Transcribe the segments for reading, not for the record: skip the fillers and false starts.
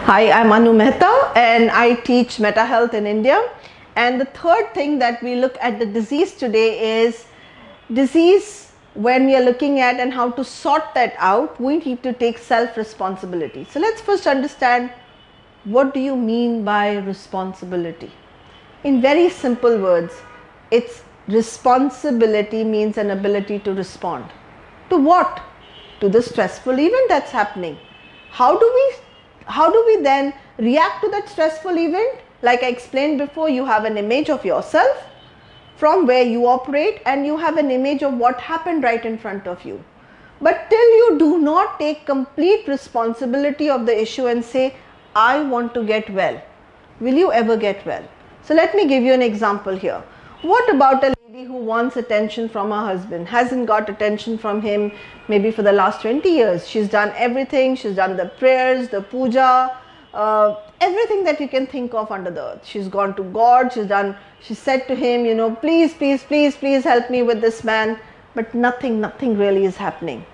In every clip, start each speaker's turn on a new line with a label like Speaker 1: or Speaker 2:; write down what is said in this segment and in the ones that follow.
Speaker 1: Hi, I'm Anu Mehta and I teach Meta Health in India. And the third thing that we look at the disease today is disease. When we are looking at and how to sort that out, we need to take self-responsibility. So let's first understand, what do you mean by responsibility? In very simple words, it's responsibility means an ability to respond. To what? To the stressful event that's happening. How do we then react to that stressful event? Like I explained before, you have an image of yourself from where you operate and you have an image of what happened right in front of you. But till you do not take complete responsibility of the issue and say, I want to get well, will you ever get well? So let me give you an example here. What about a lady who wants attention from her husband, hasn't got attention from him maybe for the last 20 years. She's done everything, she's done the prayers, the puja, everything that you can think of under the earth. She's gone to God, she said to him, you know, please help me with this man, but nothing really is happening.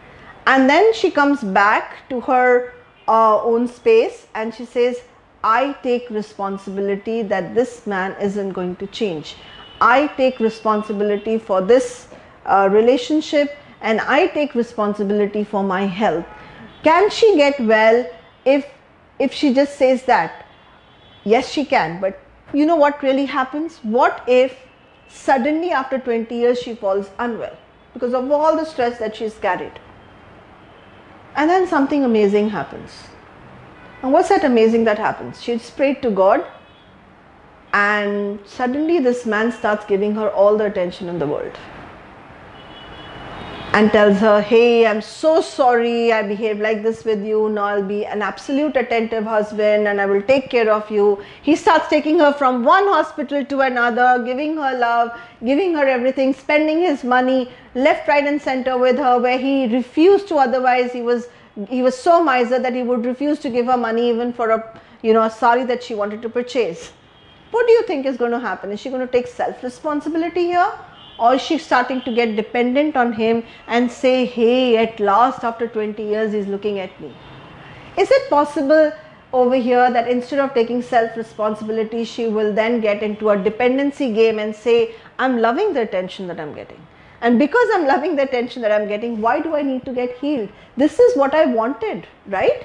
Speaker 1: And then she comes back to her own space and she says, I take responsibility that this man isn't going to change. I take responsibility for this relationship and I take responsibility for my health. Can she get well if she just says that? Yes, she can, but you know what really happens? What if suddenly after 20 years she falls unwell because of all the stress that she's carried? And then something amazing happens. And what's that amazing that happens? She's prayed to God and suddenly this man starts giving her all the attention in the world and tells her, hey, I'm so sorry I behaved like this with you. Now I'll be an absolute attentive husband and I will take care of you. He starts taking her from one hospital to another, giving her love, giving her everything, spending his money left, right and center with her, where he refused to. Otherwise he was so miser that he would refuse to give her money even for a sari that she wanted to purchase. What do you think is going to happen? Is she going to take self-responsibility here? Or is she starting to get dependent on him and say, hey, at last after 20 years he's looking at me? Is it possible over here that instead of taking self-responsibility, she will then get into a dependency game and say, I'm loving the attention that I'm getting. And because I'm loving the attention that I'm getting, why do I need to get healed? This is what I wanted, right?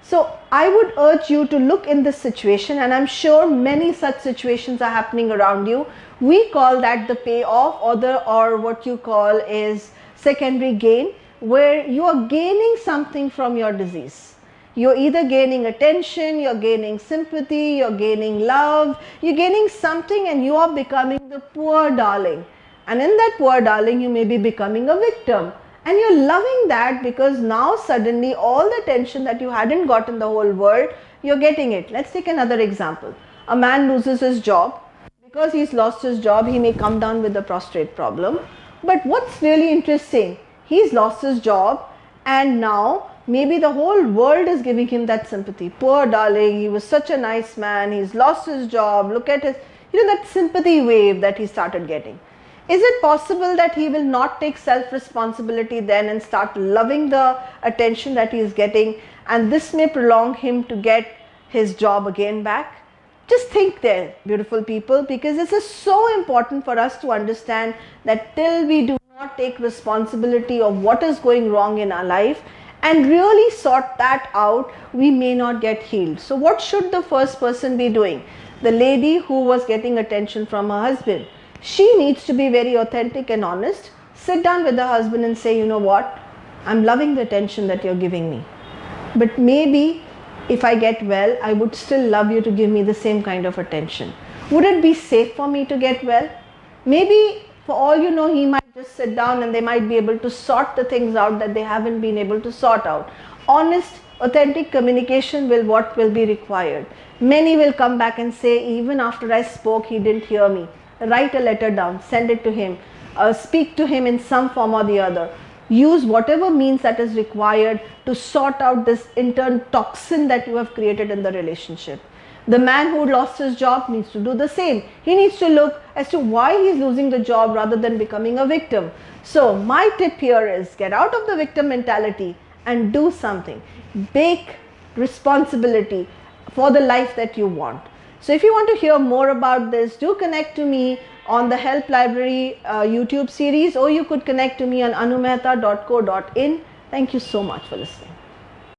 Speaker 1: So I would urge you to look in this situation, and I'm sure many such situations are happening around you. We call that the payoff, or what you call is secondary gain, where you are gaining something from your disease. You're either gaining attention, you're gaining sympathy, you're gaining love, you're gaining something and you are becoming the poor darling. And in that poor darling, you may be becoming a victim. And you're loving that because now suddenly all the attention that you hadn't got in the whole world, you're getting it. Let's take another example. A man loses his job. Because he's lost his job, he may come down with a prostrate problem. But what's really interesting, he's lost his job and now maybe the whole world is giving him that sympathy. Poor darling, he was such a nice man, he's lost his job, look at his, that sympathy wave that he started getting. Is it possible that he will not take self-responsibility then and start loving the attention that he is getting, and this may prolong him to get his job again back? Just think there, beautiful people, because this is so important for us to understand that till we do not take responsibility of what is going wrong in our life and really sort that out, we may not get healed. So what should the first person be doing? The lady who was getting attention from her husband. She needs to be very authentic and honest. Sit down with her husband and say, you know what, I'm loving the attention that you're giving me. But maybe if I get well, I would still love you to give me the same kind of attention. Would it be safe for me to get well? Maybe for all you know, he might just sit down and they might be able to sort the things out that they haven't been able to sort out. Honest, authentic communication will be required. Many will come back and say, even after I spoke, he didn't hear me. Write a letter down, send it to him, speak to him in some form or the other. Use whatever means that is required to sort out this internal toxin that you have created in the relationship. The man who lost his job needs to do the same. He needs to look as to why he's losing the job rather than becoming a victim. So my tip here is get out of the victim mentality and do something. Take responsibility for the life that you want. So if you want to hear more about this, do connect to me on the Help Library YouTube series, or you could connect to me on anumehta.co.in. Thank you so much for listening.